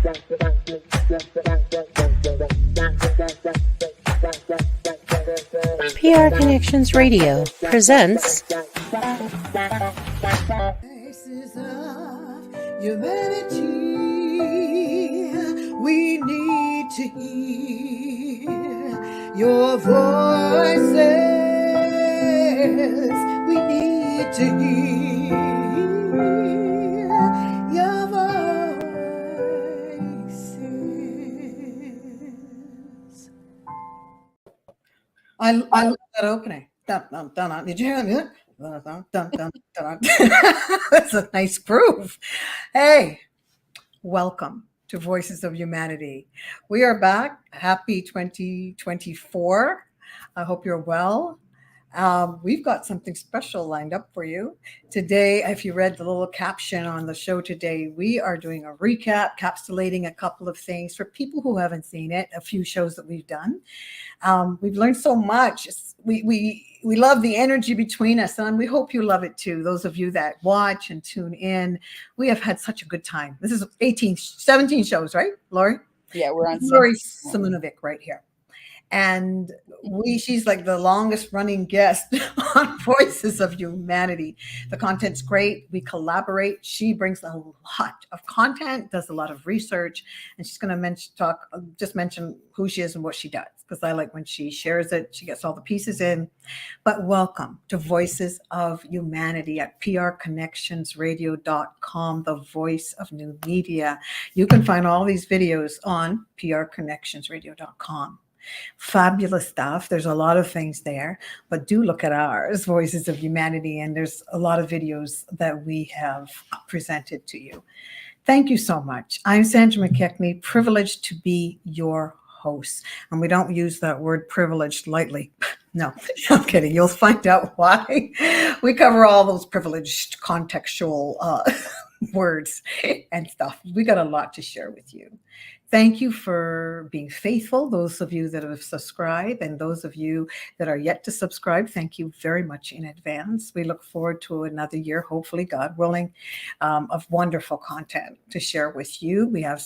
PR Connections Radio presents Voices of Humanity. We need to hear your voices. We need to hear your voices. I love that opening. Dun, dun, dun, dun. Did you hear that? Dun, dun, dun, dun, dun. That's a nice groove. Hey, welcome to Voices of Humanity. We are back. Happy 2024. I hope you're well. We've got something special lined up for you. Today, if you read the little caption on the show today, we are doing a recap, capsulating a couple of things for people who haven't seen it, a few shows that we've done. We've learned so much. We love the energy between us, and we hope you love it too. Those of you that watch and tune in, we have had such a good time. This is 17 shows, right, Lorrie? Yeah, we're on Lorrie Simunovic right here. And she's like the longest running guest on Voices of Humanity. The content's great. We collaborate. She brings a lot of content, does a lot of research, and she's going to mention who she is and what she does, because I like when she shares it. She gets all the pieces in. But welcome to Voices of Humanity at prconnectionsradio.com, the voice of new media. You can find all these videos on prconnectionsradio.com. Fabulous stuff. There's a lot of things there, but do look at ours, Voices of Humanity, and there's a lot of videos that we have presented to you. Thank you so much. I'm Sandra McKechnie, privileged to be your host, and we don't use that word privileged lightly. No, I'm kidding. You'll find out why. We cover all those privileged contextual words and stuff. We got a lot to share with you. Thank you for being faithful. Those of you that have subscribed and those of you that are yet to subscribe, thank you very much in advance. We look forward to another year, hopefully, God willing, of wonderful content to share with you. I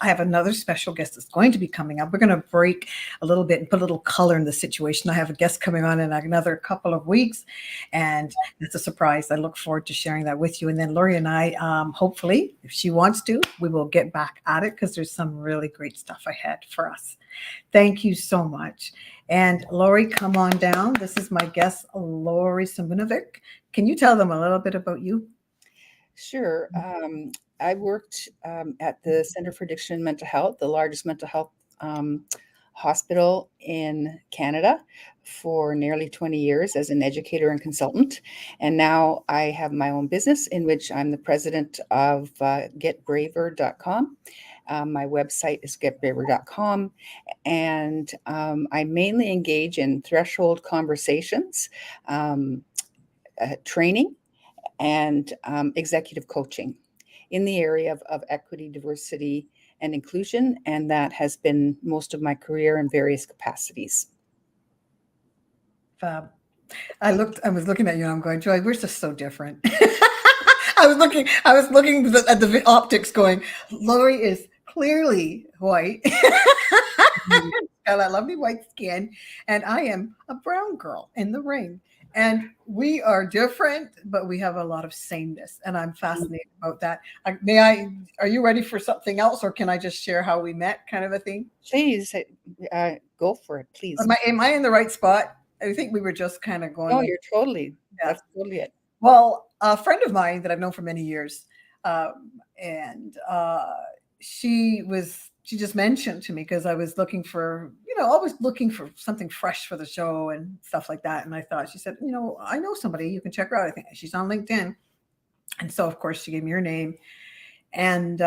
have another special guest that's going to be coming up. We're going to break a little bit and put a little color in the situation. I have a guest coming on in another couple of weeks, and it's a surprise. I look forward to sharing that with you. And then Lorrie and I, hopefully, if she wants to, we will get back at it, because there's some really great stuff ahead for us. Thank you so much. And Lorrie, come on down. This is my guest, Lorrie Simunovic. Can you tell them a little bit about you? Sure. I worked at the Center for Addiction and Mental Health, the largest mental health hospital in Canada, for nearly 20 years as an educator and consultant. And now I have my own business in which I'm the president of getbraver.com. My website is getbraver.com, and I mainly engage in threshold conversations, training, and executive coaching in the area of equity, diversity, and inclusion, and that has been most of my career in various capacities. Fab. I was looking at you and I'm going, Joy, we're just so different. I was looking at the optics going, Lorrie is clearly white. Got that lovely white skin, and I am a brown girl in the ring. And we are different, but we have a lot of sameness, and I'm fascinated about that. Are you ready for something else, or can I just share how we met, kind of a thing? Please, go for it, please. Am I in the right spot? I think we were just kind of going. Oh, you're totally, that's totally it. Well, a friend of mine that I've known for many years, she just mentioned to me, because I was looking for, always looking for something fresh for the show and stuff like that. And I thought, she said, I know somebody, you can check her out. I think she's on LinkedIn. And so, of course, she gave me her name. And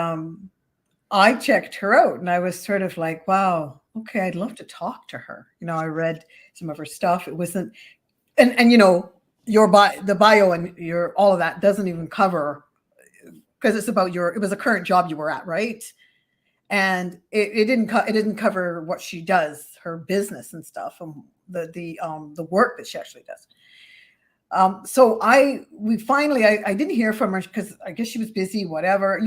I checked her out, and I was sort of like, wow, okay, I'd love to talk to her. I read some of her stuff. It wasn't, and the bio and your all of that doesn't even cover, because it's about it was a current job you were at, right? And it didn't cover what she does, her business and stuff, and the work that she actually does. So we finally, I didn't hear from her because I guess she was busy, whatever.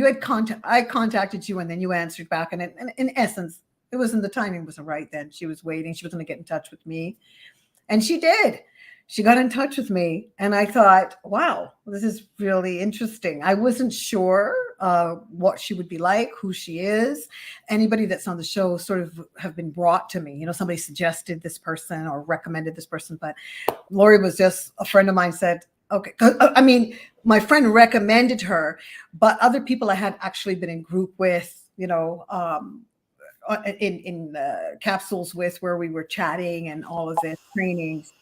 I contacted you and then you answered back. And in essence, the timing wasn't right then. She was waiting. She was going to get in touch with me. And she did. She got in touch with me. And I thought, wow, this is really interesting. I wasn't sure what she would be like, who she is. Anybody that's on the show sort of have been brought to me. You know, somebody suggested this person or recommended this person. But Lorrie was just a friend of mine said, okay. I mean, my friend recommended her, but other people I had actually been in group with, you know, in capsules with where we were chatting and all of this trainings.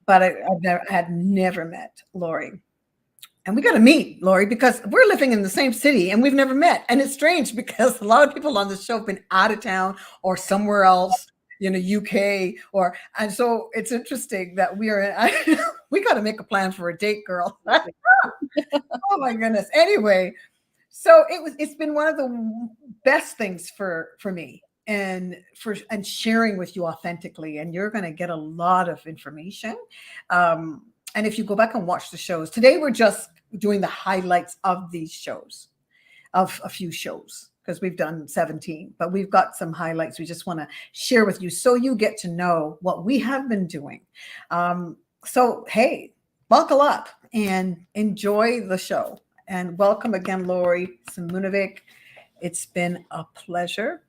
But I had never met Lorrie. And we got to meet Lorrie because we're living in the same city and we've never met. And it's strange because a lot of people on the show have been out of town or somewhere else, you know, UK and so it's interesting that we got to make a plan for a date, girl. Oh my goodness. Anyway, so it's been one of the best things for me and sharing with you authentically, and you're going to get a lot of information. And if you go back and watch the shows today, we're just doing the highlights of these shows, of a few shows, because we've done 17, but we've got some highlights we just want to share with you so you get to know what we have been doing. So hey, buckle up and enjoy the show. And welcome again, Lorrie Simunovic. It's been a pleasure.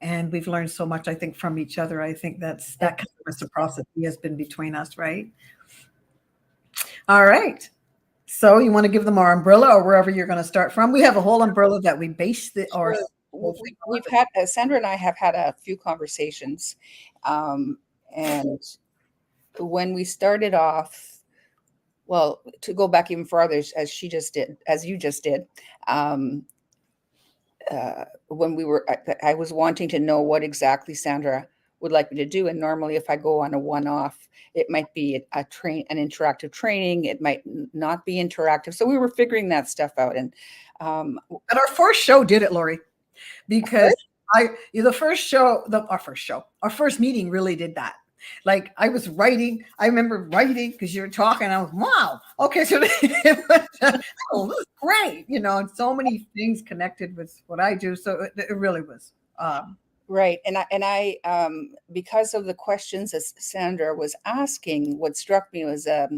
And we've learned so much, I think, from each other. I think that kind of reciprocity has been between us, right? All right. So you want to give them our umbrella or wherever you're going to start from? We have a whole umbrella that we base the Sure. We've had Sandra and I have had a few conversations, and when we started off, well, to go back even farther, as you just did, when I was wanting to know what exactly Sandra would like me to do. And normally if I go on a one-off, it might be an interactive training. It might not be interactive. So we were figuring that stuff out. And our first show did it, Lorrie, because our first meeting really did that. Like I was writing, I remember writing because you were talking. I was, wow, okay, so oh, this is great, you know, and so many things connected with what I do. So it really was. Right, and I because of the questions that Sandra was asking, what struck me was a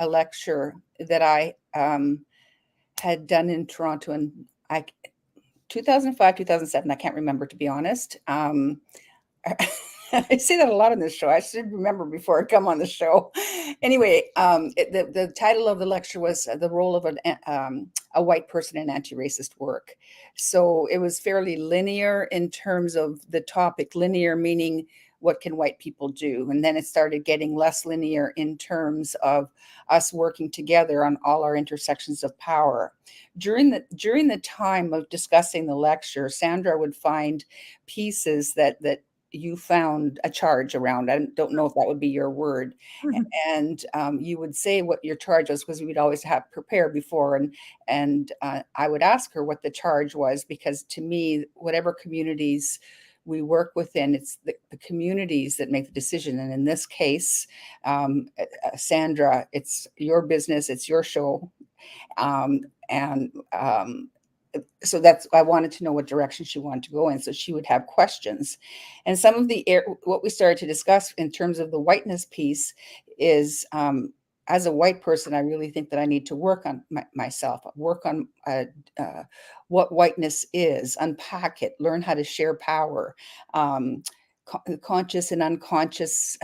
lecture that I had done in Toronto in 2005, 2007. I can't remember, to be honest. I say that a lot on this show. I should remember before I come on the show. Anyway, the title of the lecture was The Role of a White Person in Anti-Racist Work. So it was fairly linear in terms of the topic, linear meaning what can white people do? And then it started getting less linear in terms of us working together on all our intersections of power. During the time of discussing the lecture, Sandra would find pieces that you found a charge around. I don't know if that would be your word. Mm-hmm. And you would say what your charge was, because we'd always have prepared before. And I would ask her what the charge was, because to me, whatever communities we work within, it's the communities that make the decision. And in this case, Sandra, it's your business, it's your show. So I wanted to know what direction she wanted to go in, so she would have questions. And some of what we started to discuss in terms of the whiteness piece is, as a white person, I really think that I need to work on myself, work on what whiteness is, unpack it, learn how to share power, conscious and unconscious.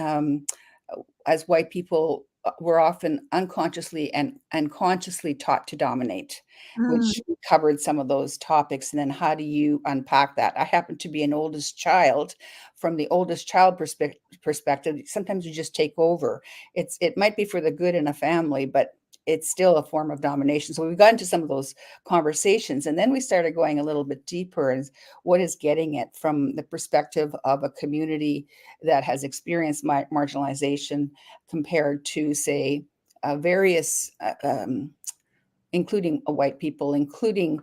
As white people, we're often unconsciously and consciously taught to dominate, which covered some of those topics. And then how do you unpack that? I happen to be an oldest child. From the oldest child perspective, sometimes you just take over. It might be for the good in a family, but it's still a form of domination. So we got into some of those conversations, and then we started going a little bit deeper as what is getting it from the perspective of a community that has experienced marginalization compared to, say, various, including white people, including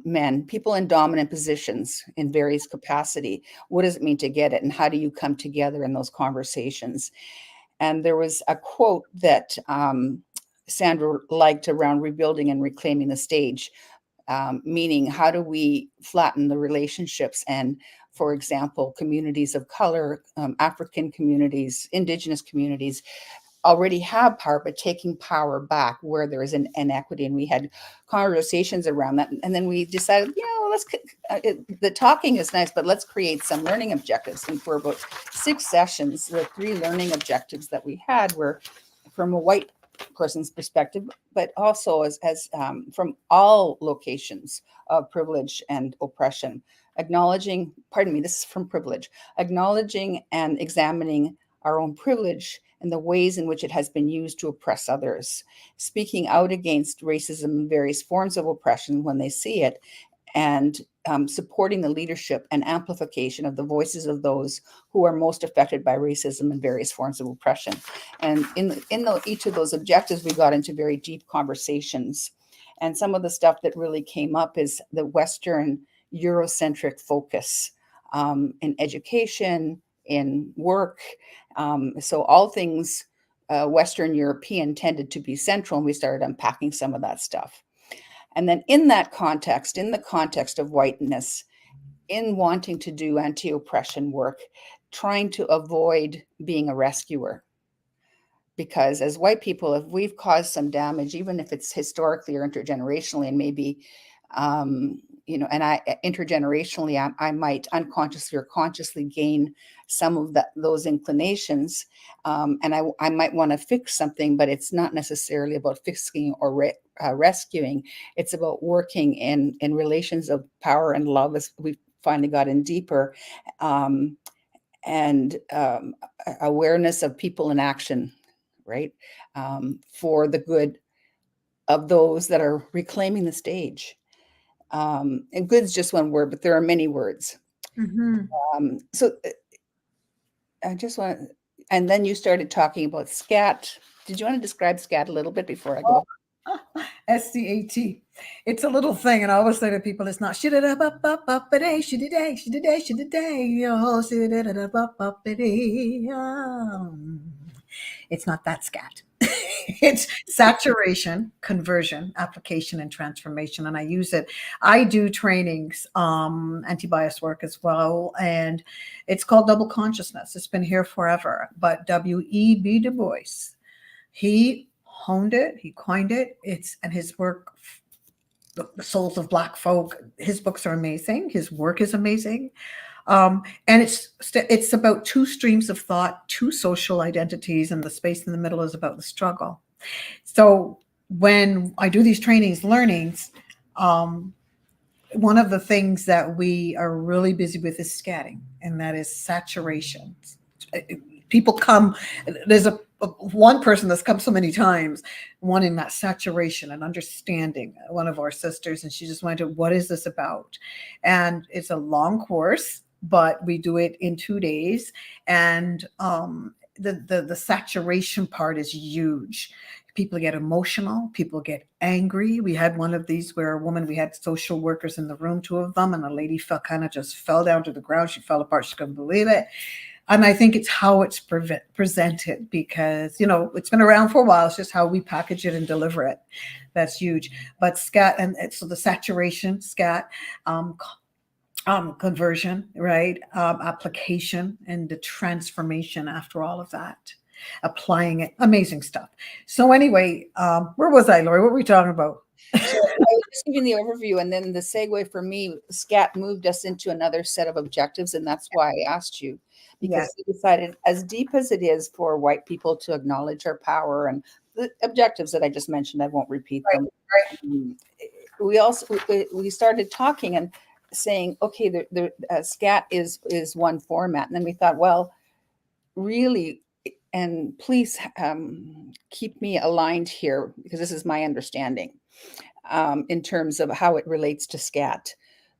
men, people in dominant positions in various capacity. What does it mean to get it, and how do you come together in those conversations? And there was a quote that Sandra liked around rebuilding and reclaiming the stage, meaning how do we flatten the relationships and, for example, communities of color, African communities, Indigenous communities already have power, but taking power back where there is an inequity. And we had conversations around that. And then we decided, the talking is nice, but let's create some learning objectives. And for about 6 sessions, the 3 learning objectives that we had were from a white person's perspective, but also as from all locations of privilege and oppression, acknowledging, this is from privilege, acknowledging and examining our own privilege and the ways in which it has been used to oppress others, speaking out against racism and various forms of oppression when they see it, and supporting the leadership and amplification of the voices of those who are most affected by racism and various forms of oppression. And in each of those objectives, we got into very deep conversations. And some of the stuff that really came up is the Western Eurocentric focus in education, in work. So all things Western European tended to be central, and we started unpacking some of that stuff. And then in that context, in the context of whiteness, in wanting to do anti-oppression work, trying to avoid being a rescuer. Because as white people, if we've caused some damage, even if it's historically or intergenerationally, and maybe, intergenerationally, I might unconsciously or consciously gain some of those inclinations, and I might want to fix something, but it's not necessarily about fixing or rescuing. It's about working in relations of power and love, as we've finally gotten deeper, and awareness of people in action, right? For the good of those that are reclaiming the stage. And good's just one word, but there are many words. So I just want to, and then you started talking about SCAT. Did you want to describe SCAT a little bit before I go? SCAT. It's a little thing, and I always say to people, it's not shit-a-da-bup-bup-bup-a-day, shit-a-day, shit-a-day, shit-a-day, oh, shit-a-da-bup-bup-a-day. It's not that scat. It's saturation, conversion, application, and transformation. And I use it. I do trainings, anti-bias work as well. And it's called double consciousness. It's been here forever. But W.E.B. Du Bois, he honed it, he coined it. And his work, The Souls of Black Folk, his books are amazing. His work is amazing. And it's about 2 streams of thought, 2 social identities, and the space in the middle is about the struggle. So when I do these trainings, learnings, one of the things that we are really busy with is scatting, and that is saturation. People come, there's one person that's come so many times, wanting that saturation and understanding, one of our sisters, and she just wondered, what is this about? And it's a long course, but we do it in 2 days. And the saturation part is huge. People get emotional, people get angry. We had one of these where we had social workers in the room, 2 of them, and a lady just fell down to the ground. She fell apart. She couldn't believe it. And I think it's how it's presented, because, it's been around for a while. It's just how we package it and deliver it. That's huge. But SCAT, and so the saturation, SCAT, conversion, right? Application, and the transformation after all of that, applying it, amazing stuff. So anyway, where was I, Lorrie? What were we talking about? So I was just giving the overview, and then the segue for me, SCAT moved us into another set of objectives, and that's why I asked you, because we decided, as deep as it is for white people to acknowledge our power and the objectives that I just mentioned, I won't repeat them. Right. We started talking and saying, okay, the SCAT is one format, and then we thought, well, really, and please keep me aligned here, because this is my understanding in terms of how it relates to SCAT.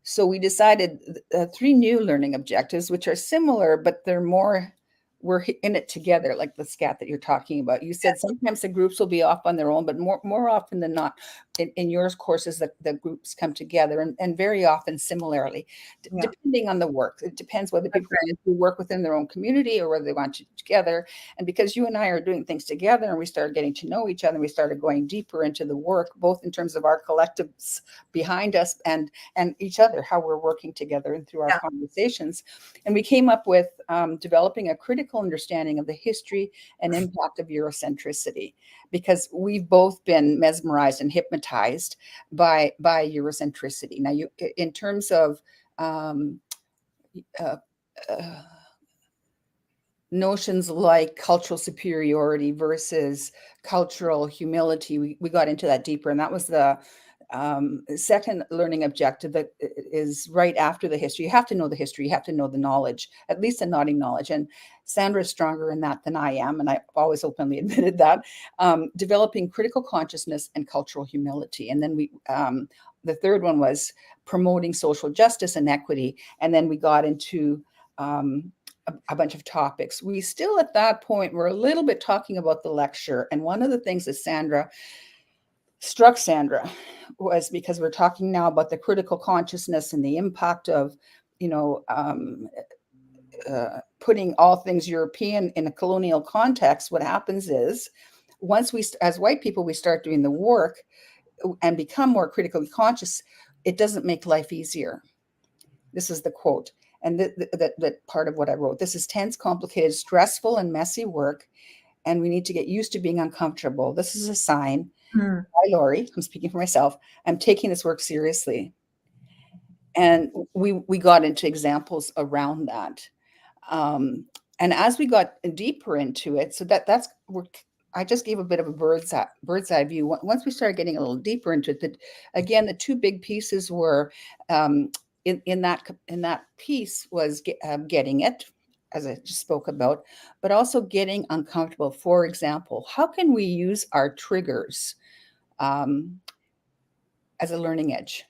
So we decided 3 new learning objectives, which are similar, but they're more we're in it together, like the scat that you're talking about. You said sometimes the groups will be off on their own, but more often than not, in yours courses, the groups come together, and very often similarly, Yeah. depending on the work. It depends whether people want to work within their own community or whether they want to together. And because you and I are doing things together, and we started getting to know each other, and we started going deeper into the work, both in terms of our collectives behind us and each other, how we're working together and through our conversations. And we came up with developing a critical understanding of the history and impact of Eurocentricity, because we've both been mesmerized and hypnotized by Eurocentricity. Now, in terms of notions like cultural superiority versus cultural humility, we got into that deeper, and that was the second learning objective that is right after the history. You have to know the history. You have to know the knowledge, at least the nodding knowledge. And Sandra is stronger in that than I am, and I've always openly admitted that. Developing critical consciousness and cultural humility. And then the third one was promoting social justice and equity. And then we got into a bunch of topics. We still at that point were a little bit talking about the lecture. And one of the things that struck Sandra was, because we're talking now about the critical consciousness and the impact of, putting all things European in a colonial context. What happens is, once we, as white people, we start doing the work and become more critically conscious, it doesn't make life easier. This is the quote. And that part of what I wrote. This is tense, complicated, stressful, and messy work, and we need to get used to being uncomfortable. This is a sign. Hi, Lorrie, I'm speaking for myself. I'm taking this work seriously. And we got into examples around that. And as we got deeper into it, so I just gave a bit of a bird's eye view. Once we started getting a little deeper into it, again, the two big pieces were in that piece was getting it, as I just spoke about, but also getting uncomfortable. For example, how can we use our triggers as a learning edge?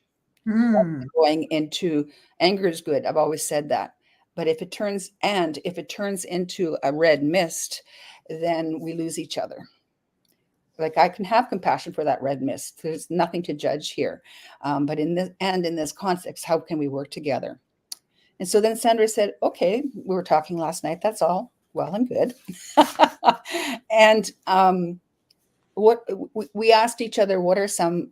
Going into anger is good. I've always said that. But if it turns into a red mist, then we lose each other. Like, I can have compassion for that red mist. There's nothing to judge here. But in this context, how can we work together? And so then Sandra said, okay, we were talking last night. That's all well and good. And what we asked each other, what are some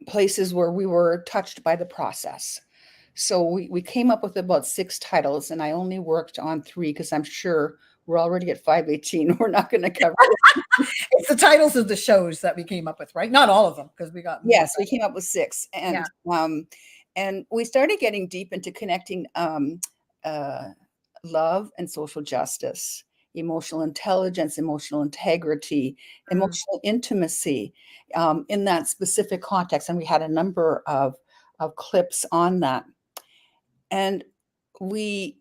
places where we were touched by the process? So we came up with about 6 titles, and I only worked on 3 because I'm sure we're already at 5:18. We're not going to cover it. It's the titles of the shows that we came up with, right? Not all of them, because we got more. Yes, we came up with 6, and we started getting deep into connecting love and social justice, emotional intelligence, emotional integrity, emotional intimacy, in that specific context. And we had a number of clips on that. And we,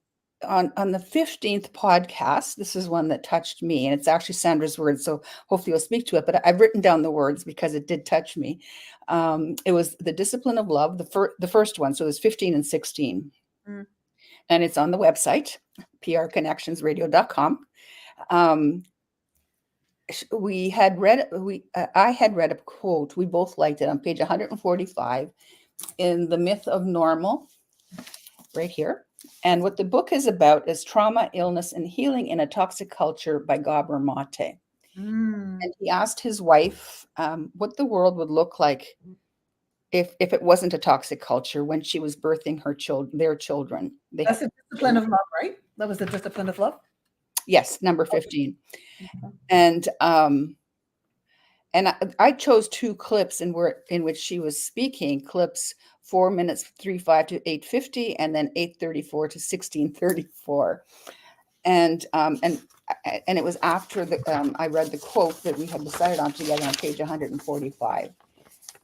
on the 15th podcast, this is one that touched me, and it's actually Sandra's words, so hopefully you'll speak to it, but I've written down the words because it did touch me. It was the discipline of love, the first one, so there's 15 and 16. And it's on the website, prconnectionsradio.com. I had read a quote, we both liked it, on page 145 in The Myth of Normal, right here. And what the book is about is trauma, illness, and healing in a toxic culture by Gabor Mate. And he asked his wife what the world would look like if it wasn't a toxic culture, when she was birthing their children. That's the discipline of love, right? That was the discipline of love? Yes, number 15. And I chose 2 clips in which she was speaking, clips 4 minutes 35 to 8:50, and then 8:34 to 16:34. And it was after I read the quote that we had decided on together on page 145.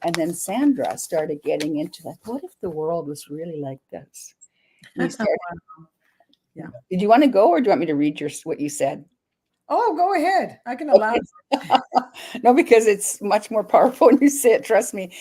And then Sandra started getting into, like, what if the world was really like this? Yeah. Did you want to go, or do you want me to read what you said? Oh, go ahead. I can allow. No, because it's much more powerful when you say it. Trust me.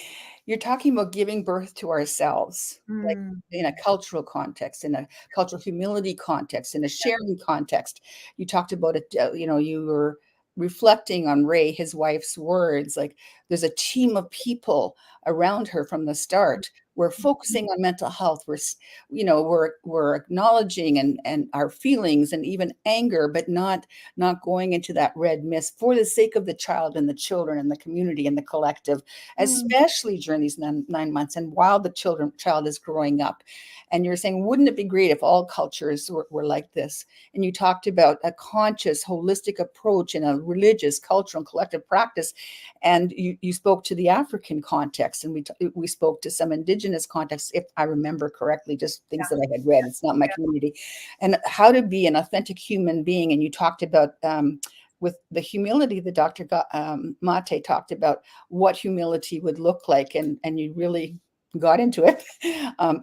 you're talking about giving birth to ourselves, like in a cultural context, in a cultural humility context, in a sharing context. You talked about it, you were reflecting on Ray, his wife's words, like there's a team of people around her from the start. We're focusing on mental health. We're acknowledging and our feelings and even anger, but not going into that red mist for the sake of the child and the children and the community and the collective, especially during these 9 months and while the child is growing up. And you're saying, wouldn't it be great if all cultures were like this? And you talked about a conscious, holistic approach in a religious, cultural, and collective practice. And you spoke to the African context, and we spoke to some indigenous contexts, if I remember correctly, just things that I had read. It's not my community. And how to be an authentic human being. And you talked about with the humility that Dr. Mate talked about, what humility would look like. And you really got into it.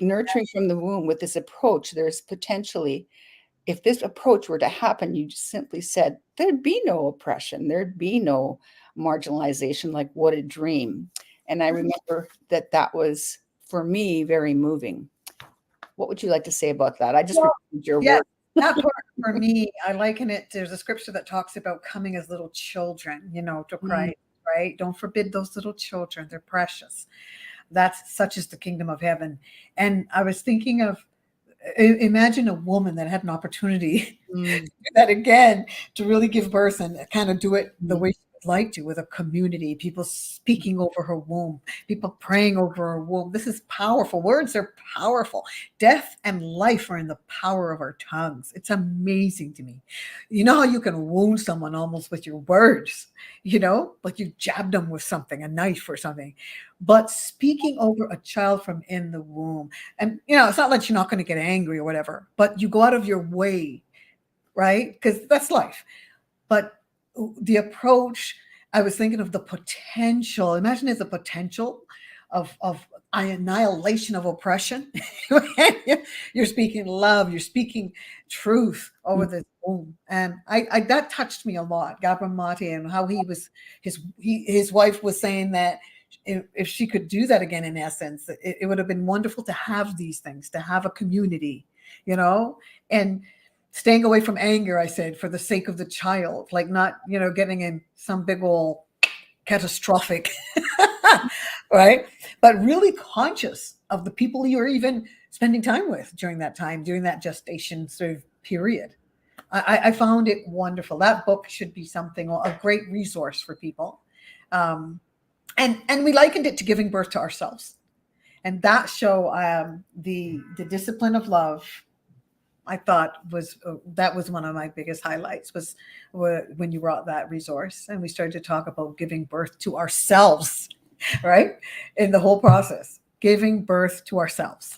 Nurturing from the womb with this approach, there's potentially, if this approach were to happen, you just simply said, there'd be no oppression, there'd be no marginalization. Like, what a dream. And I remember that was, for me, very moving. What would you like to say about that? I just repeated your word. That part for me, I liken it. There's a scripture that talks about coming as little children, to Christ, right? Don't forbid those little children. They're precious. That's such is the kingdom of heaven. And I was thinking of, imagine a woman that had an opportunity to do that again, to really give birth and kind of do it the way she would like to, with a community, people speaking over her womb, people praying over her womb. This is powerful. Words are powerful. Death and life are in the power of our tongues. It's amazing to me. You know how you can wound someone almost with your words, like you jabbed them with something, a knife or something. But speaking over a child from in the womb, and it's not like you're not going to get angry or whatever, but you go out of your way, right? Because that's life. But the approach, I was thinking of the potential. Imagine there's a potential of annihilation of oppression. You're speaking love, you're speaking truth over this womb. And I that touched me a lot, Gabriel Mate, and how his wife was saying that if she could do that again, in essence, it would have been wonderful to have these things, to have a community, and staying away from anger, I said, for the sake of the child, like not, getting in some big old catastrophic, right? But really conscious of the people you're even spending time with during that time, during that gestation sort of period. I found it wonderful. That book should be a great resource for people. And we likened it to giving birth to ourselves. And that show, the discipline of love, I thought that was one of my biggest highlights, was when you brought that resource and we started to talk about giving birth to ourselves, right? In the whole process, giving birth to ourselves.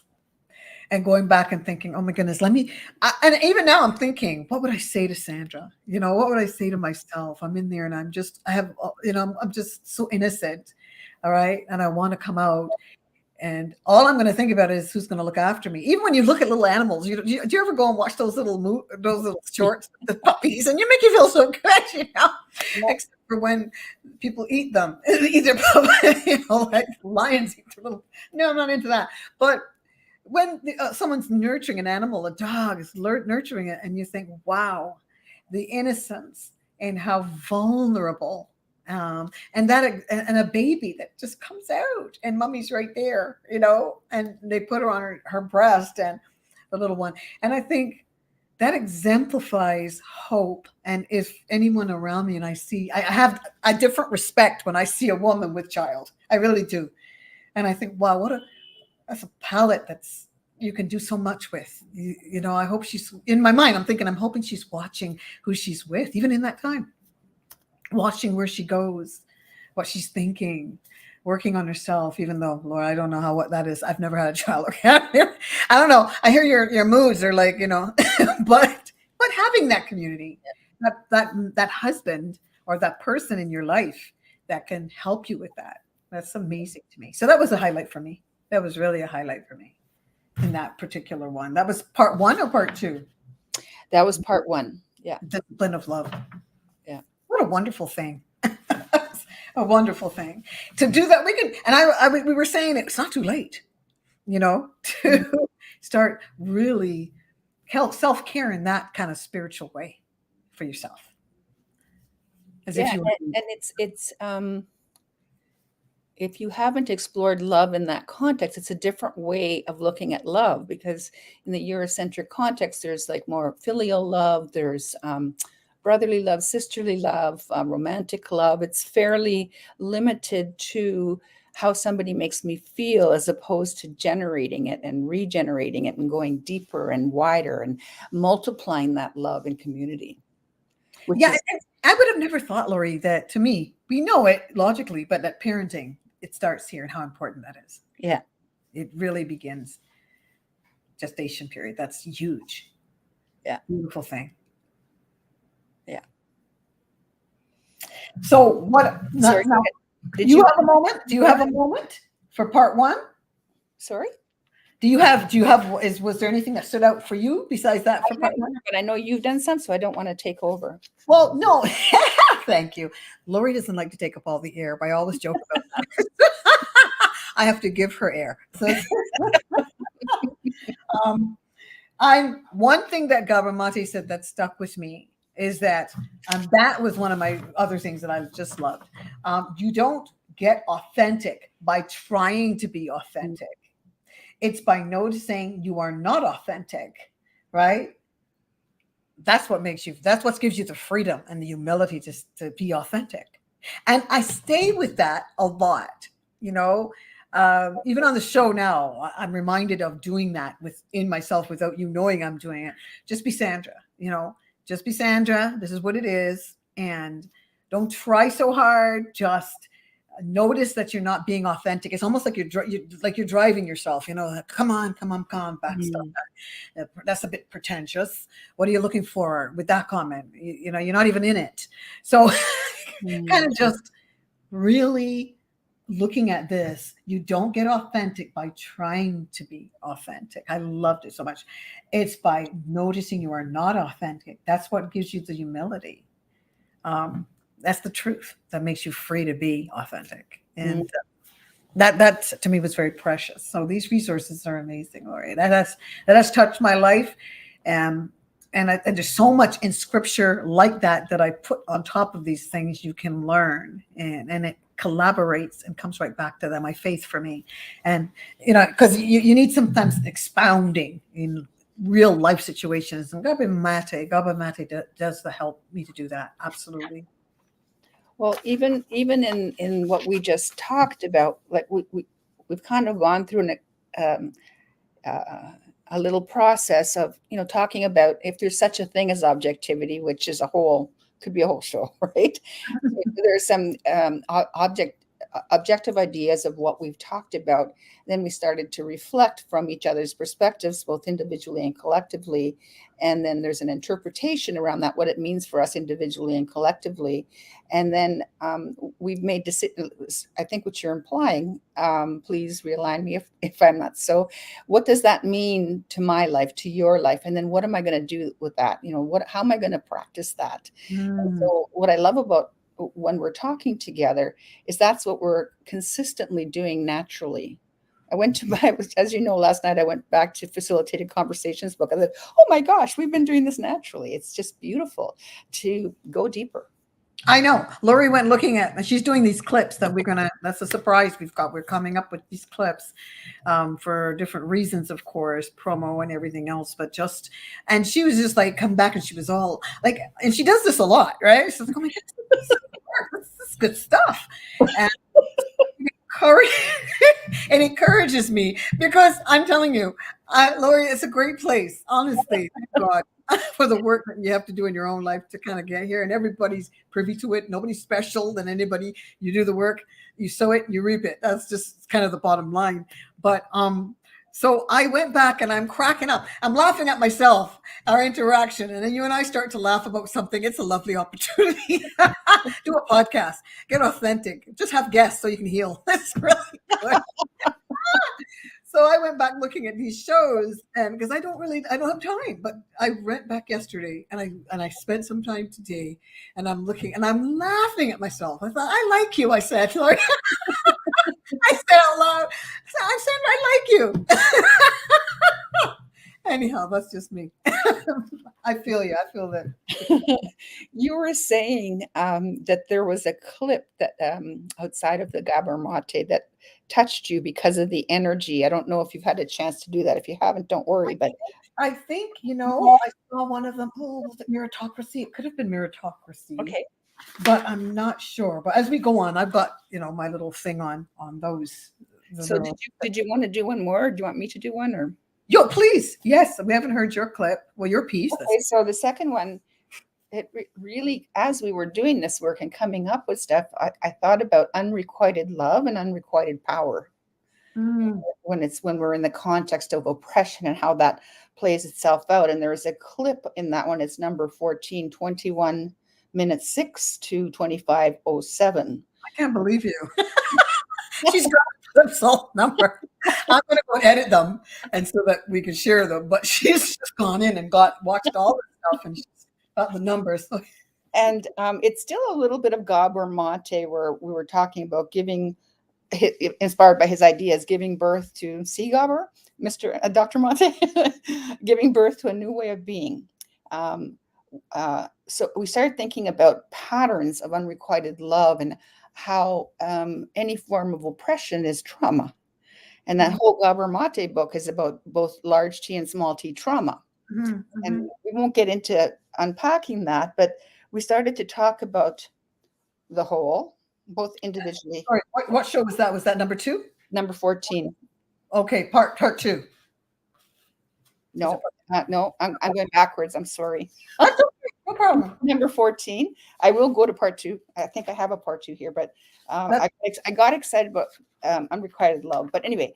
And going back and thinking, oh my goodness, and even now I'm thinking, what would I say to Sandra? What would I say to myself? I'm in there and I'm just so innocent. All right. And I want to come out. And all I'm going to think about is who's going to look after me. Even when you look at little animals, do you ever go and watch those little shorts, the puppies, and you make you feel so good, except for when people eat them, either like lions eat their little. No, I'm not into that. But when someone's nurturing an animal, a dog is nurturing it, and you think, wow, the innocence and how vulnerable. And a baby that just comes out and mommy's right there, and they put her on her breast, and the little one. And I think that exemplifies hope. And if anyone around me, and I have a different respect when I see a woman with child, I really do. And I think, wow, that's a palette that's you can do so much with. I hope she's in my mind. I'm hoping she's watching who she's with, even in that time. Watching where she goes, what she's thinking, working on herself, even though, Laura, I don't know what that is. I've never had a child. I don't know. I hear your moods are like, but having that community, that husband or that person in your life that can help you with that. That's amazing to me. So that was a highlight for me. That was really a highlight for me in that particular one. That was part one or part two? That was part one. Yeah. Discipline of love. Yeah. What a wonderful thing. a wonderful thing to do that. We can, and we were saying it's not too late, to start really self-care in that kind of spiritual way for yourself. As Yeah, if you and it's if you haven't explored love in that context, it's a different way of looking at love, because in the Eurocentric context, there's like more filial love, there's brotherly love, sisterly love, romantic love. It's fairly limited to how somebody makes me feel, as opposed to generating it and regenerating it and going deeper and wider and multiplying that love in community. Yeah, I would have never thought, Lorrie, that to me, we know it logically, but that parenting, it starts here and how important that is. Yeah. It really begins gestation period. That's huge. Yeah. Beautiful thing. Yeah. So what? Sorry, now, did you have a moment? Do you have a moment for part one? Sorry? Was there anything that stood out for you besides that for part one? But I know you've done some, so I don't want to take over. Well, no, thank you. Lorrie doesn't like to take up all the air, but I always joke about that. I have to give her air. So, one thing that Gabor Mate said that stuck with me is that that was one of my other things that I just loved. You don't get authentic by trying to be authentic. It's by noticing you are not authentic, right? That's what gives you the freedom and the humility to be authentic. And I stay with that a lot, even on the show now, I'm reminded of doing that within myself without you knowing I'm doing it. Just be Sandra, just be Sandra. This is what it is. And don't try so hard. Just notice that you're not being authentic. It's almost like you're driving yourself, come on, back stuff. That's a bit pretentious. What are you looking for with that comment? You're not even in it. So kind of just really looking at this, you don't get authentic by trying to be authentic. I loved it so much. It's by noticing you are not authentic. That's what gives you the humility. That's the truth that makes you free to be authentic. And that to me was very precious. So these resources are amazing, Lorrie. That has touched my life. And there's so much in scripture like that I put on top of these things you can learn. And it collaborates and comes right back to that, my faith for me. And, because you need sometimes expounding in real life situations. And Gabor Mate does help me to do that. Absolutely. Well, even in what we just talked about, like we've kind of gone through a little process of talking about if there's such a thing as objectivity, which is could be a whole show, right? There's some objective ideas of what we've talked about. Then we started to reflect from each other's perspectives, both individually and collectively. And then there's an interpretation around that, what it means for us individually and collectively. And then we've made decisions. I think what you're implying, please realign me if I'm not so. What does that mean to my life, to your life? And then what am I going to do with that? How am I going to practice that? So what I love about when we're talking together is that's what we're consistently doing naturally. As you know, last night I went back to Facilitated Conversations book. I said, oh my gosh, we've been doing this naturally. It's just beautiful to go deeper. I know. Lorrie went looking at, she's doing these clips that that's a surprise we've got. We're coming up with these clips for different reasons, of course, promo and everything else. And she was just like, come back, and she was all like, and she does this a lot, right? She's like, oh my God, this is good stuff. And it encourages me because I'm telling you, Lorrie, it's a great place, honestly. Thank God. For the work that you have to do in your own life to kind of get here, and everybody's privy to it. Nobody's special than anybody. You do the work, you sow it, you reap it. That's just kind of the bottom line. But so I went back and I'm cracking up. I'm laughing at myself, our interaction, and then you and I start to laugh about something. It's a lovely opportunity. Do a podcast, get authentic, just have guests so you can heal. That's really good. So I went back looking at these shows, and because I don't have time, but I went back yesterday and I spent some time today, and I'm looking and I'm laughing at myself. I thought, I like you. I said, Lord, I said out loud, I said, I like you. Anyhow, that's just me. I feel you. I feel that. You were saying that there was a clip that outside of the Gabor Mate that touched you because of the energy. I don't know if you've had a chance to do that. If you haven't, don't worry. But I think, I saw one of them. Oh, was it meritocracy? It could have been meritocracy. okay. But I'm not sure. But as we go on, I've got, my little thing on those. So did you want to do one more? Or do you want me to do one or? Yo, please. Yes. We haven't heard your clip. Well, your piece. Okay. So the second one, it really, as we were doing this work and coming up with stuff, I thought about unrequited love and unrequited power. When we're in the context of oppression and how that plays itself out. And there is a clip in that one. It's number 14, 21 minutes 6 to 25:07. I can't believe you. She's got the result number. I'm going to go edit them and so that we can share them. But she's just gone in and watched all the stuff and she's got the numbers. And it's still a little bit of Gabor Mate where we were talking about giving, inspired by his ideas, giving birth to Gabor, Dr. Mate, giving birth to a new way of being. So we started thinking about patterns of unrequited love and how any form of oppression is trauma. And that whole Gabor Mate book is about both large T and small t trauma. And we won't get into unpacking that, but we started to talk about the whole, both individually. Sorry, what show was that? Was that number 2? Number 14. Okay, part 2. No, no, I'm going backwards. I'm sorry. That's okay. No problem. Number 14. I will go to part 2. I think I have a part 2 here, but I got excited about unrequited love. But anyway,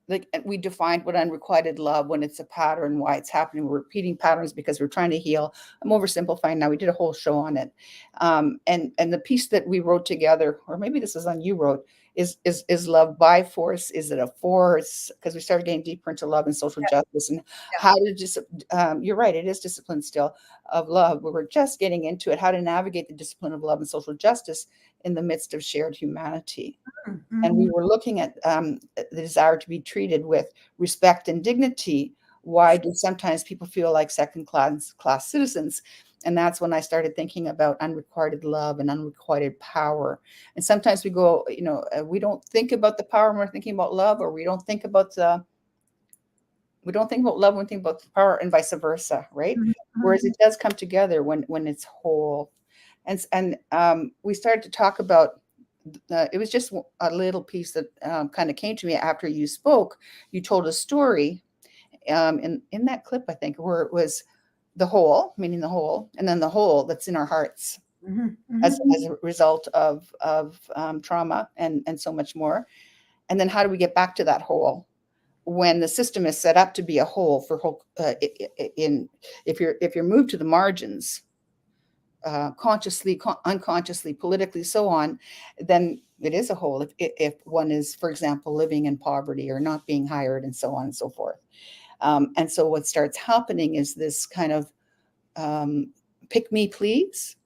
like we defined what unrequited love when it's a pattern, why it's happening. We're repeating patterns because we're trying to heal. I'm oversimplifying now. We did a whole show on it. And the piece that we wrote together, or maybe this is on you wrote, is love by force? Is it a force? Because we started getting deeper into love and social justice and how to you're right, it is discipline still of love. We were just getting into it, how to navigate the discipline of love and social justice in the midst of shared humanity. And we were looking at the desire to be treated with respect and dignity. Why do sometimes people feel like second class citizens? And that's when I started thinking about unrequited love and unrequited power. And sometimes we go, we don't think about the power when we're thinking about love, or we don't think about love when we think about the power, and vice versa, right? Whereas it does come together when it's whole. And we started to talk about, it was just a little piece that kind of came to me after you spoke. You told a story in that clip, I think, where it was the whole, meaning the whole, and then the hole that's in our hearts as a result of trauma and so much more. And then how do we get back to that whole when the system is set up to be a whole for whole? If you're moved to the margins, consciously, unconsciously, politically, so on, then it is a whole. If one is, for example, living in poverty or not being hired and so on and so forth. And so what starts happening is this kind of pick me, please.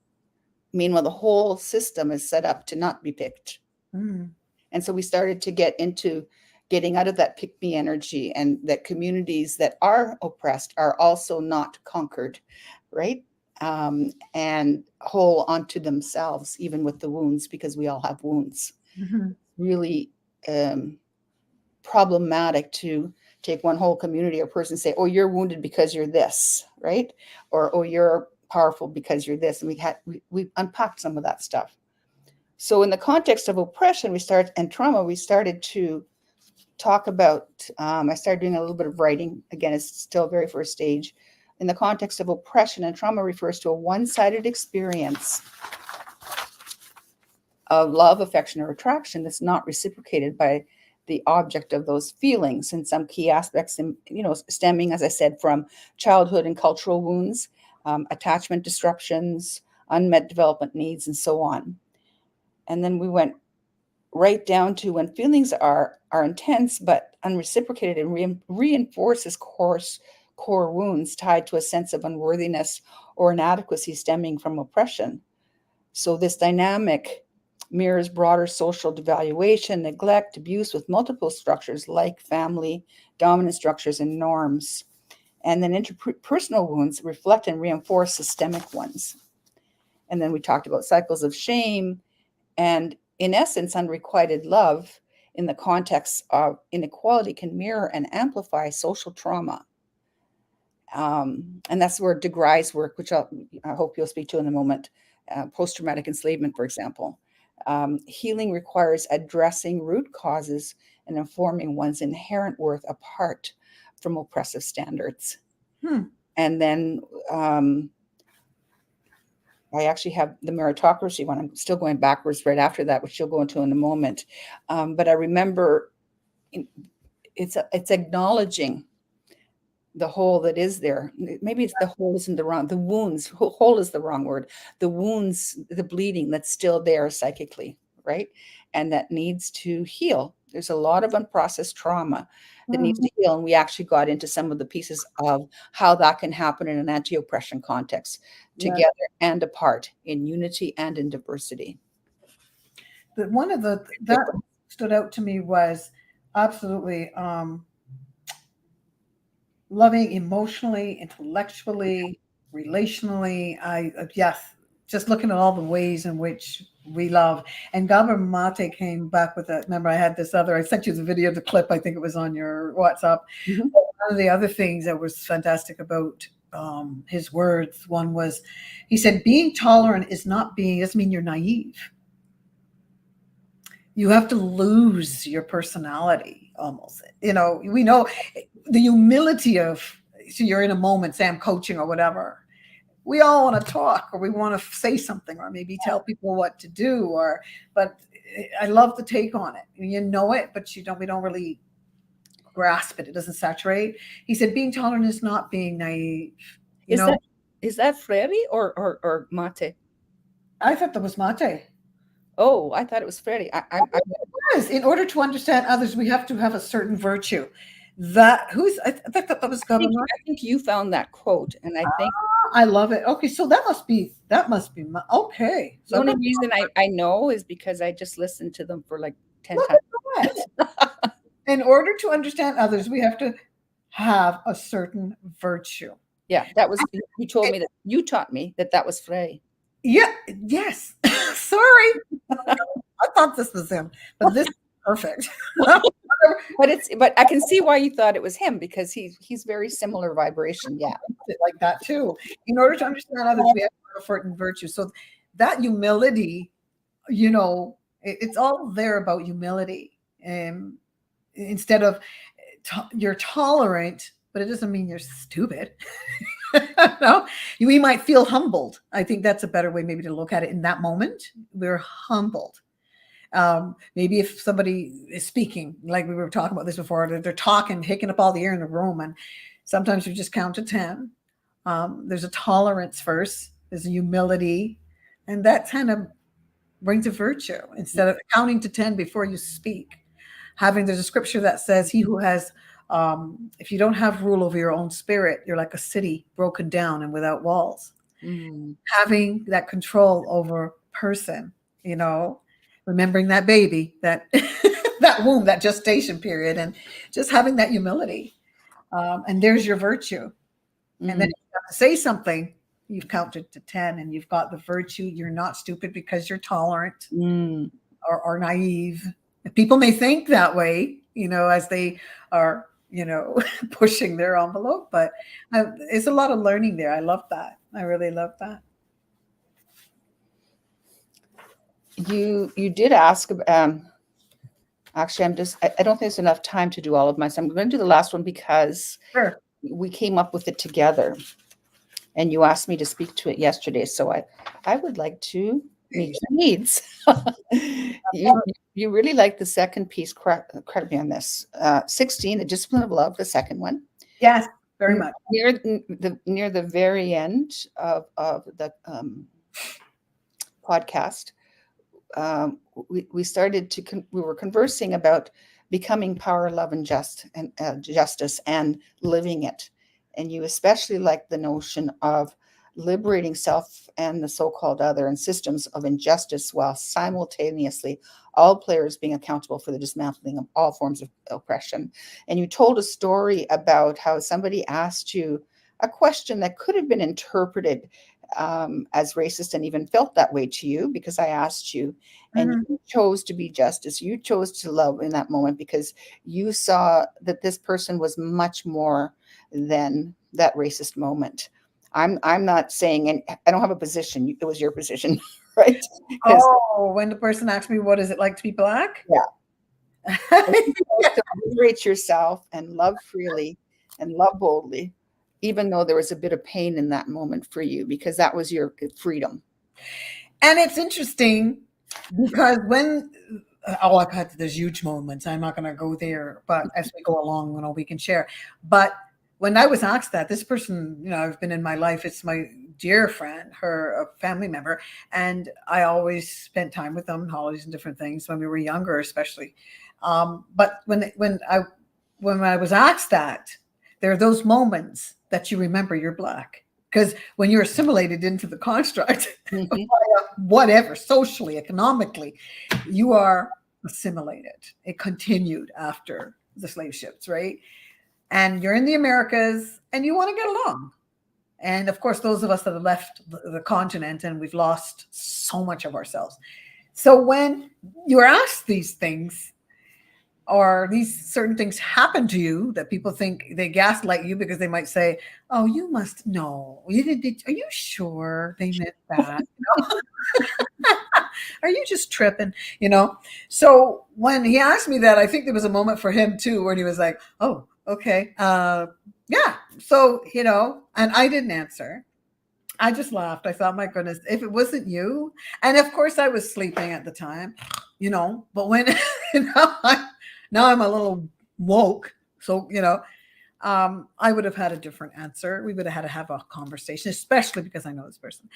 Meanwhile, the whole system is set up to not be picked. And so we started to get into getting out of that pick me energy, and that communities that are oppressed are also not conquered, right? And whole onto themselves, even with the wounds, because we all have wounds. Really problematic to take one whole community or person and say, oh, you're wounded because you're this, right? Or, oh, you're powerful because you're this. And we unpacked some of that stuff. So in the context of oppression, and trauma, we started to talk about, I started doing a little bit of writing. Again, it's still very first stage. In the context of oppression, and trauma refers to a one-sided experience of love, affection, or attraction that's not reciprocated by the object of those feelings, and some key aspects, stemming, as I said, from childhood and cultural wounds, attachment disruptions, unmet development needs, and so on. And then we went right down to when feelings are intense but unreciprocated and reinforces core wounds tied to a sense of unworthiness or inadequacy stemming from oppression. So this dynamic mirrors broader social devaluation, neglect, abuse with multiple structures like family, dominant structures, and norms. And then interpersonal wounds reflect and reinforce systemic ones. And then we talked about cycles of shame and, in essence, unrequited love in the context of inequality can mirror and amplify social trauma. And that's where DeGrye's work, which I hope you'll speak to in a moment, post-traumatic enslavement, for example. Healing requires addressing root causes and informing one's inherent worth apart from oppressive standards. And then I actually have the meritocracy one. I'm still going backwards right after that, which you'll go into in a moment. But I remember it's acknowledging the hole that is there. Maybe it's the hole isn't the wrong, the wounds, hole is the wrong word. The wounds, the bleeding that's still there psychically, right? And that needs to heal. There's a lot of unprocessed trauma that needs to heal. And we actually got into some of the pieces of how that can happen in an anti-oppression context, together and apart, in unity and in diversity. One of that stood out to me was absolutely loving emotionally, intellectually, relationally. Yes, just looking at all the ways in which we love. And Gabor Mate came back with that. Remember, I had this other, I sent you the video, the clip, I think it was on your WhatsApp. One of the other things that was fantastic about his words, one was, he said, being tolerant doesn't mean you're naive. You have to lose your personality almost. We know the humility of, so you're in a moment, say I'm coaching or whatever. We all want to talk, or we want to say something, or maybe tell people what to do, but I love the take on it. You know it, but we don't really grasp it. It doesn't saturate. He said, being tolerant is not being naive. Is that Freire or Mate? I thought that was Mate. Oh, I thought it was Freire. In order to understand others, we have to have a certain virtue. I thought that was government. I think you found that quote, and I think I love it. Okay, so that must be okay. The only reason I know is because I just listened to them for like 10 times. In order to understand others, we have to have a certain virtue. Yeah, that was, you taught me that was Frey. Yeah, yes. Sorry. I thought this was him, but this is perfect. But I can see why you thought it was him, because he's very similar vibration. Yeah. Like that too. In order to understand others, we have to have a certain virtue. So that humility, it's all there about humility. Instead of you're tolerant, but it doesn't mean you're stupid. No, we might feel humbled. I think that's a better way maybe to look at it in that moment. We're humbled. Maybe if somebody is speaking, like we were talking about this before, they're talking, taking up all the air in the room, and sometimes you just count to 10. There's a tolerance first, there's a humility, and that kind of brings a virtue. Instead of counting to 10 before you speak, there's a scripture that says, he who has, if you don't have rule over your own spirit, you're like a city broken down and without walls. Having that control over person, remembering that baby, that that womb, that gestation period, and just having that humility. And there's your virtue. And then if you have to say something, you've counted to 10 and you've got the virtue. You're not stupid because you're tolerant or naive. People may think that way, as they are, pushing their envelope, but it's a lot of learning there. I love that. I really love that. You did ask, actually, I don't think there's enough time to do all of mine. So I'm going to do the last one because we came up with it together and you asked me to speak to it yesterday. So I would like to meet your needs. You really like the second piece, correct me on this. 16, the discipline of love, the second one. Yes, very much. Near the very end of the podcast, we started to we were conversing about becoming power, love, and justice, and living it. And you especially like the notion of liberating self and the so-called other and systems of injustice, while simultaneously all players being accountable for the dismantling of all forms of oppression. And you told a story about how somebody asked you a question that could have been interpreted as racist, and even felt that way to you because I asked you, and Mhm. you chose to be justice. You chose to love in that moment because you saw that this person was much more than that racist moment. I'm not saying, and I don't have a position. It was your position, right? Because Oh, when the person asked me, what is it like to be Black? yeah, you chose to liberate yourself and love freely and love boldly, even though there was a bit of pain in that moment for you, because that was your freedom. And it's interesting because oh, I've had there's huge moments. I'm not going to go there, but as we go along, we can share. But when I was asked that, this person, I've been in my life. It's my dear friend, a family member, and I always spent time with them, holidays and different things when we were younger, especially. But when I was asked that, there are those moments that you remember you're Black. Because when you're assimilated into the construct, whatever, socially, economically, you are assimilated. It continued after the slave ships, right? And you're in the Americas and you want to get along. And of course, those of us that have left the continent and we've lost so much of ourselves. So when you're asked these things, or these certain things happen to you that people think they gaslight you because they might say, "Oh, you must know. You did. Are you sure they meant that? Are you just tripping?" So when he asked me that, I think there was a moment for him too, where he was like, "Oh, okay, yeah." So and I didn't answer. I just laughed. I thought, my goodness, if it wasn't you, and of course I was sleeping at the time, but when now I'm a little woke. So, I would have had a different answer. We would have had to have a conversation, especially because I know this person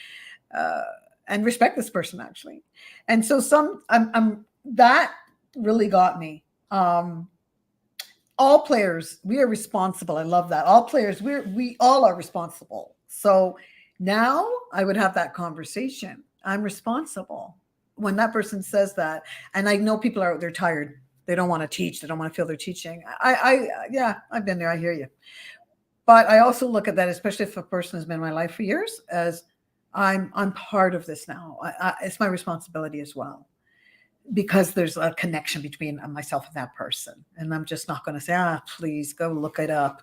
uh, and respect this person actually. And so that really got me. All players, we are responsible. I love that. All players, we all are responsible. So now I would have that conversation. I'm responsible. When that person says that, and I know people they're tired. They don't want to teach. They don't want to feel they're teaching. Yeah, I've been there. I hear you. But I also look at that, especially if a person has been in my life for years, as I'm part of this now. It's my responsibility as well, because there's a connection between myself and that person. And I'm just not going to say, please go look it up.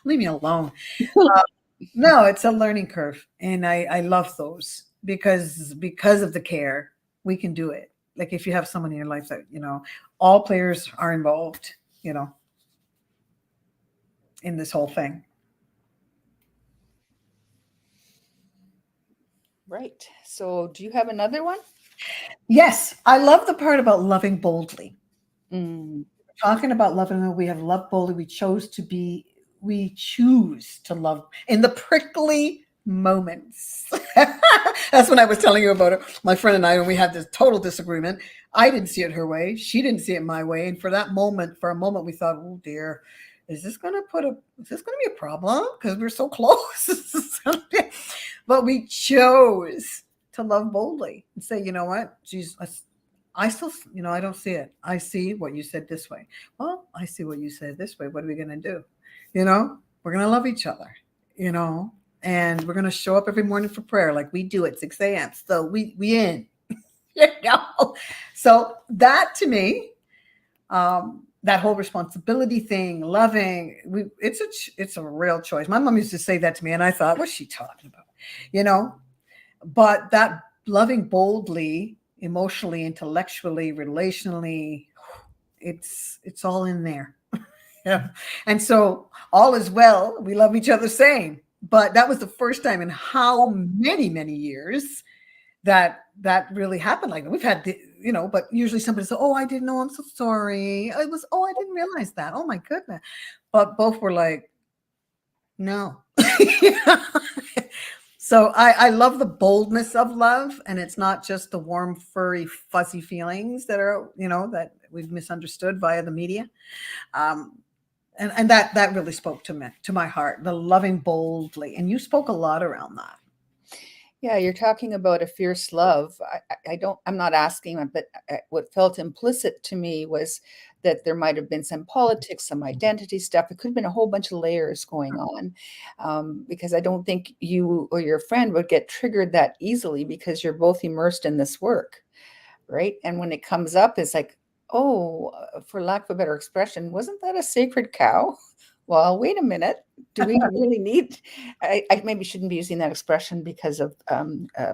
Leave me alone. No, it's a learning curve. And I love those because of the care, we can do it. Like if you have someone in your life that, all players are involved, in this whole thing. Right. So do you have another one? Yes. I love the part about loving boldly. Mm. Talking about loving, we have loved boldly. We choose to love in the prickly moments. That's when I was telling you about it. My friend and I, when we had this total disagreement, I didn't see it her way. She didn't see it my way. And for a moment, we thought, oh dear, is this going to be a problem? Because we're so close. But we chose to love boldly and say, you know what? Jesus, I still, I don't see it. I see what you said this way. Well, I see what you said this way. What are we going to do? We're going to love each other, and we're going to show up every morning for prayer like we do at 6 a.m. So we in, So that to me, that whole responsibility thing, loving, it's a real choice. My mom used to say that to me, and I thought, what's she talking about? But that loving boldly, emotionally, intellectually, relationally, it's all in there. Yeah. And so all is well. We love each other same. But that was the first time in how many, many years that really happened. Like we've had, but usually somebody says, oh, I didn't know. I'm so sorry. I didn't realize that. Oh my goodness. But both were like, no. So I love the boldness of love, and it's not just the warm, furry, fuzzy feelings that are, that we've misunderstood via the media. Um, and that really spoke to me, to my heart, the loving boldly. And you spoke a lot around that. Yeah, you're talking about a fierce love. I'm not asking, but what felt implicit to me was that there might have been some politics, some identity stuff. It could have been a whole bunch of layers going on, because I don't think you or your friend would get triggered that easily because you're both immersed in this work, right? And when it comes up, it's like, oh, for lack of a better expression, wasn't that a sacred cow? Well, wait a minute. Do we really need? I maybe shouldn't be using that expression because of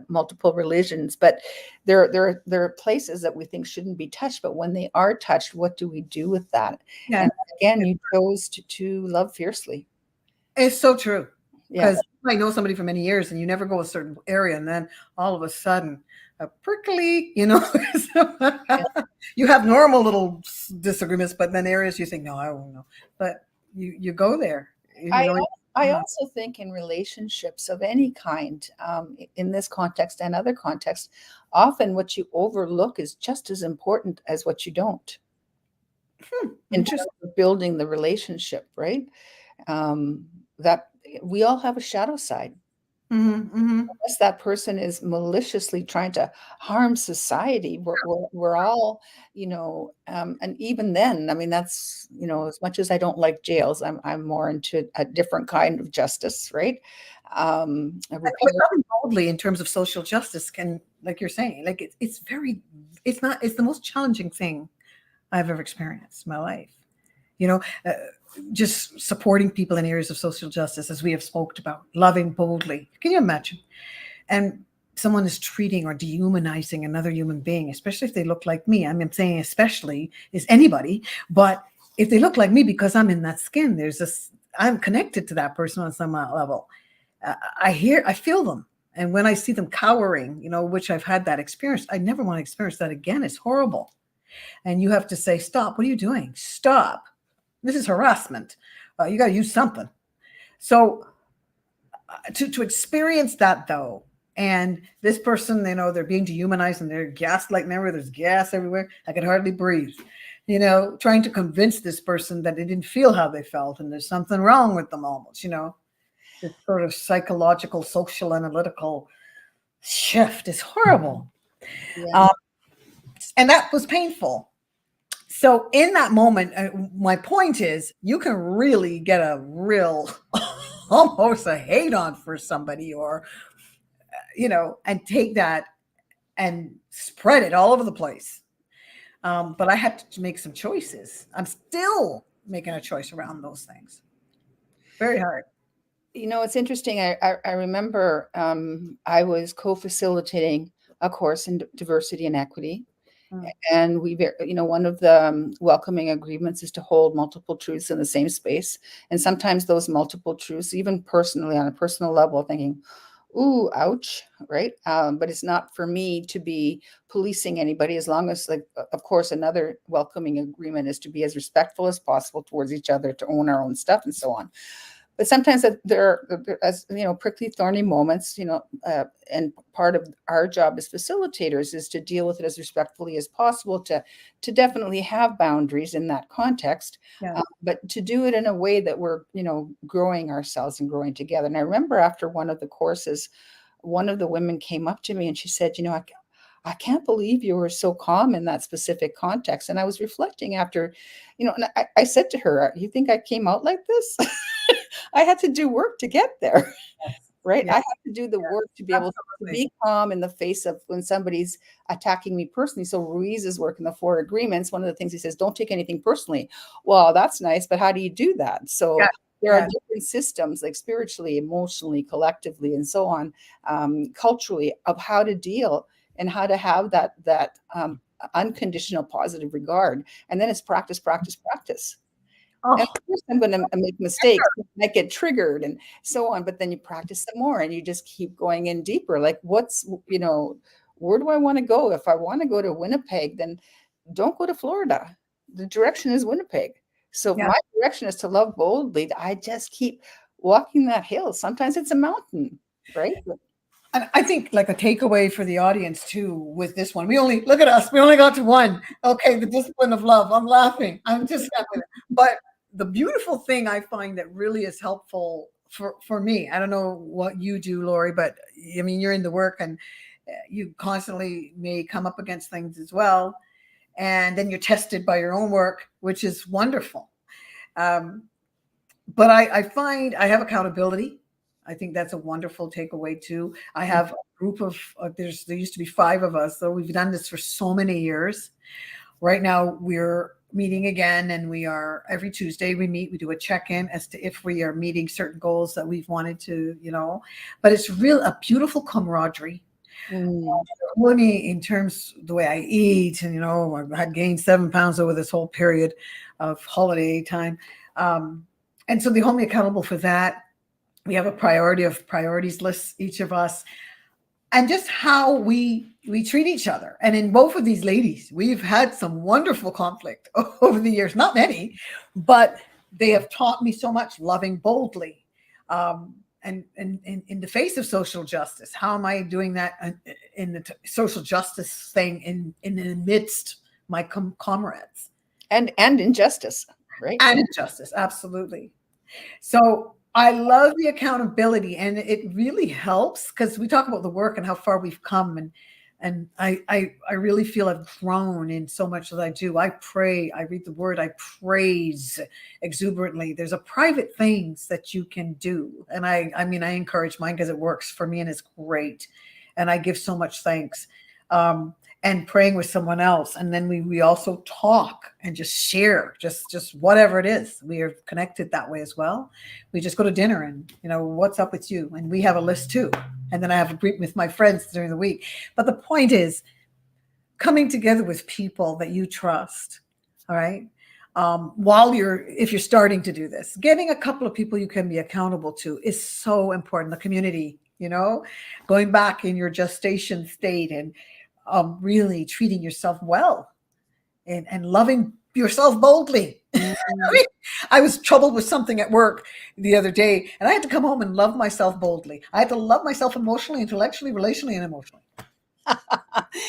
multiple religions, but there are places that we think shouldn't be touched. But when they are touched, what do we do with that? Yeah, And again, you chose to love fiercely. it's so true. Yeah, Because I know somebody for many years, and you never go a certain area, and then all of a sudden, a prickly, yeah. you have normal little disagreements, but then areas you think, no, I won't know. But you go there, I I uh, also think in relationships of any kind, in this context and other contexts, often what you overlook is just as important as what you don't in terms interesting. of building the relationship, right? That we all have a shadow side. Hmm. Unless that person is maliciously trying to harm society, we're all, and even then, I mean, that's, as much as I don't like jails, I'm more into a different kind of justice, right? A But repair. loving boldly in terms of social justice can, like you're saying, like it's very, it's the most challenging thing I've ever experienced in my life. You know, uh, just supporting people in areas of social justice, as we have spoke about, loving boldly. Can you imagine? And someone is treating or dehumanizing another human being, especially if they look like me. I mean, I'm saying especially is anybody, but if they look like me because I'm in that skin, there's this, I'm connected to that person on some level. I feel them. And when I see them cowering, which I've had that experience, I never want to experience that again. It's horrible. And you have to say, stop. What are you doing? Stop. This is harassment. You got to use something. So to experience that though, and this person, they're being dehumanized and they're gaslighting everywhere. There's gas everywhere. I could hardly breathe. Trying to convince this person that they didn't feel how they felt and there's something wrong with them almost, this sort of psychological, social, analytical shift is horrible. Yeah. Um, and that was painful. So in that moment, my point is you can really get a real, almost a hate on for somebody or, and take that and spread it all over the place. But I had to make some choices. I'm still making a choice around those things. Very hard. It's interesting. I remember I was co-facilitating a course in diversity and equity. Mm. And one of the welcoming agreements is to hold multiple truths in the same space. And sometimes those multiple truths, even personally, on a personal level, thinking, ooh, ouch, right? But it's not for me to be policing anybody, as long as, like, of course, another welcoming agreement is to be as respectful as possible towards each other, to own our own stuff and so on. But sometimes there are, as prickly, thorny moments, and part of our job as facilitators is to deal with it as respectfully as possible, to definitely have boundaries in that context, Yeah. but to do it in a way that we're, growing ourselves and growing together. And I remember after one of the courses, one of the women came up to me and she said, I can't believe you were so calm in that specific context. And I was reflecting after, and I said to her, you think I came out like this? I had to do work to get there, right? Yeah. I have to do the work to be able to Absolutely. be calm in the face of when somebody's attacking me personally. So Ruiz's work in the 4 agreements, one of the things he says, don't take anything personally. Well, that's nice, but how do you do that? So Yeah. there are Yeah. different systems, like spiritually, emotionally, collectively, and so on, culturally, of how to deal and how to have that unconditional positive regard. And then it's practice, practice, practice. And Oh, of course, I'm going to make mistakes, I might get triggered and so on. But then you practice some more and you just keep going in deeper. Like, where do I want to go? If I want to go to Winnipeg, then don't go to Florida. The direction is Winnipeg. So if yeah. my direction is to love boldly, I just keep walking that hill. Sometimes it's a mountain. right? And I think like a takeaway for the audience too with this one. We only look at us. We only got to one. Okay, the discipline of love. I'm laughing. I'm just laughing. But the beautiful thing I find that really is helpful for me. I don't know what you do, Lorrie, but I mean you're in the work and you constantly may come up against things as well, and then you're tested by your own work, which is wonderful. Um, but I find I have accountability. I think that's a wonderful takeaway too. I have a group of there used to be 5 of us, so we've done this for so many years. Right now we're meeting again, and we are every Tuesday we meet. We do a check-in as to if we are meeting certain goals that we've wanted to, But it's a beautiful camaraderie. Only in terms of the way I eat, and I had gained 7 pounds over this whole period of holiday time. And so they hold me accountable for that. We have a priorities list, each of us, and just how we treat each other. And in both of these ladies, we've had some wonderful conflict over the years. Not many, but they have taught me so much. Loving boldly, and in the face of social justice. How am I doing that in the social justice thing in the midst my comrades and injustice, right? and injustice, absolutely. So I love the accountability, and it really helps because we talk about the work and how far we've come, and I really feel I've grown in so much that I do. I pray, I read the word, I praise exuberantly. There's a private things that you can do, and I mean I encourage mine because it works for me and it's great, and I give so much thanks. And praying with someone else, and then we also talk and just share, just whatever it is. We are connected that way as well. We just go to dinner and what's up with you, and we have a list too. And then I have a group with my friends during the week. But the point is coming together with people that you trust. All right. If you're starting to do this, getting a couple of people you can be accountable to is so important. The community, going back in your gestation state and really treating yourself well and loving yourself boldly. I was troubled with something at work the other day, and I had to come home and love myself boldly. I had to love myself emotionally, intellectually, relationally, and emotionally.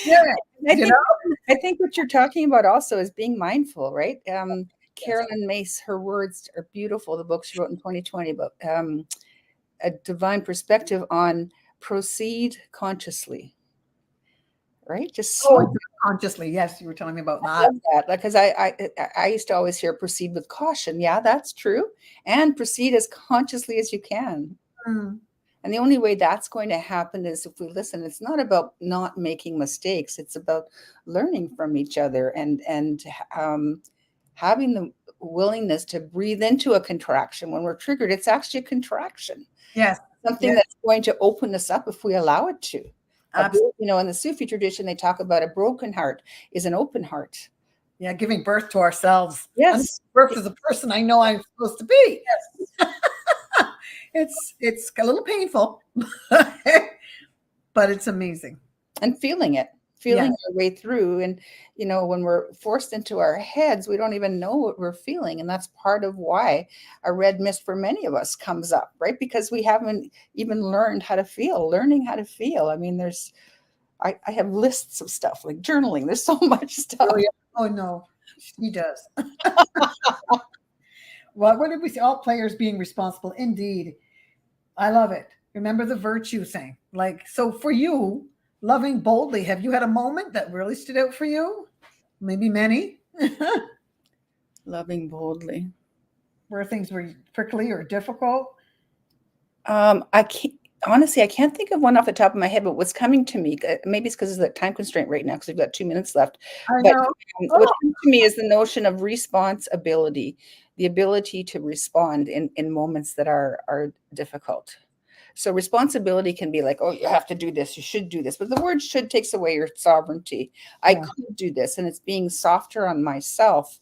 Yeah, I think what you're talking about also is being mindful, right? Carolyn Mace, her words are beautiful. The book she wrote in 2020 about a divine perspective on proceed consciously. Right? Just consciously. Yes, you were telling me about that. I love that, because I used to always hear proceed with caution. Yeah, that's true. And proceed as consciously as you can. And the only way that's going to happen is if we listen. It's not about not making mistakes. It's about learning from each other and having the willingness to breathe into a contraction. When we're triggered, it's actually a contraction. Yes. Something that's going to open us up if we allow it to. In the Sufi tradition, they talk about a broken heart is an open heart. Yeah, giving birth to ourselves. Yes, birth to the person I know I'm supposed to be. Yes. It's a little painful, but it's amazing. And feeling our way through. And when we're forced into our heads, we don't even know what we're feeling, and that's part of why a red mist for many of us comes up, right? Because we haven't even learning how to feel. I mean, I have lists of stuff like journaling. There's so much stuff. Oh no, she does. Well, what did we say? All players being responsible. Indeed, I love it. Remember the virtue thing. Like, so for you, loving boldly, have you had a moment that really stood out for you? Maybe many. Loving boldly. Where things were prickly or difficult? I can't think of one off the top of my head, but what's coming to me, maybe it's because of the time constraint right now, because we've got 2 minutes left. What comes to me is the notion of responsibility, the ability to respond in moments that are difficult. So responsibility can be like, oh, you have to do this, you should do this. But the word should takes away your sovereignty. I could do this. And it's being softer on myself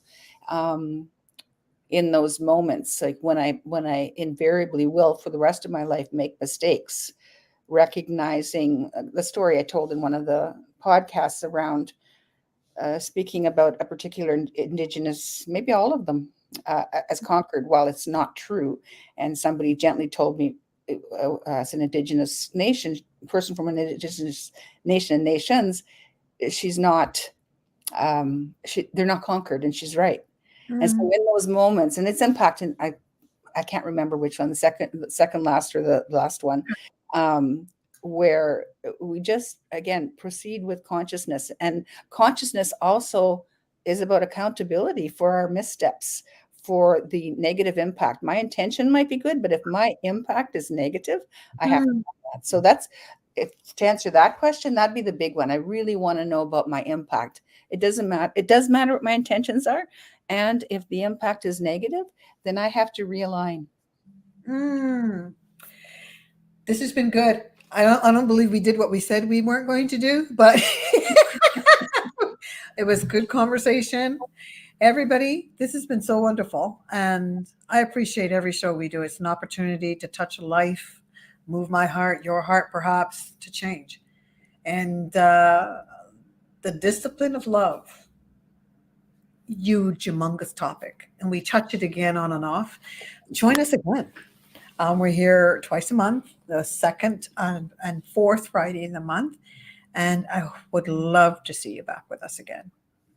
in those moments. Like when I invariably will for the rest of my life make mistakes, recognizing the story I told in one of the podcasts around speaking about a particular Indigenous, maybe all of them, as conquered, while it's not true. And somebody gently told me, as an Indigenous nation, person from an Indigenous nation and nations, she's not, they're not conquered, and she's right. And so in those moments, and it's impacting, I can't remember which one, the second last or the last one, where we just, again, proceed with consciousness. And consciousness also is about accountability for our missteps, for the negative impact. My intention might be good, but if my impact is negative, I have to know that. So that's, to answer that question, that'd be the big one. I really want to know about my impact. It doesn't matter. It does matter what my intentions are. And if the impact is negative, then I have to realign. This has been good. I don't believe we did what we said we weren't going to do, but it was good conversation. Everybody, this has been so wonderful. And I appreciate every show we do. It's an opportunity to touch a life, move my heart, your heart, perhaps, to change. And the discipline of love, huge, humongous topic. And we touch it again on and off. Join us again. We're here twice a month, the second and fourth Friday in the month. And I would love to see you back with us again.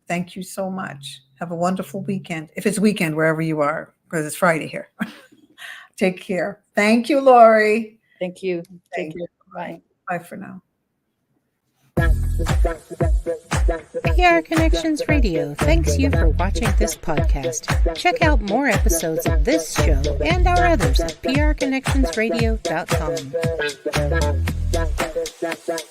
Thank you so much. Have a wonderful weekend. If it's weekend, wherever you are, because it's Friday here. Take care. Thank you, Lorrie. Thank you. Take care. Bye. Bye for now. PR Connections Radio thanks you for watching this podcast. Check out more episodes of this show and our others at prconnectionsradio.com.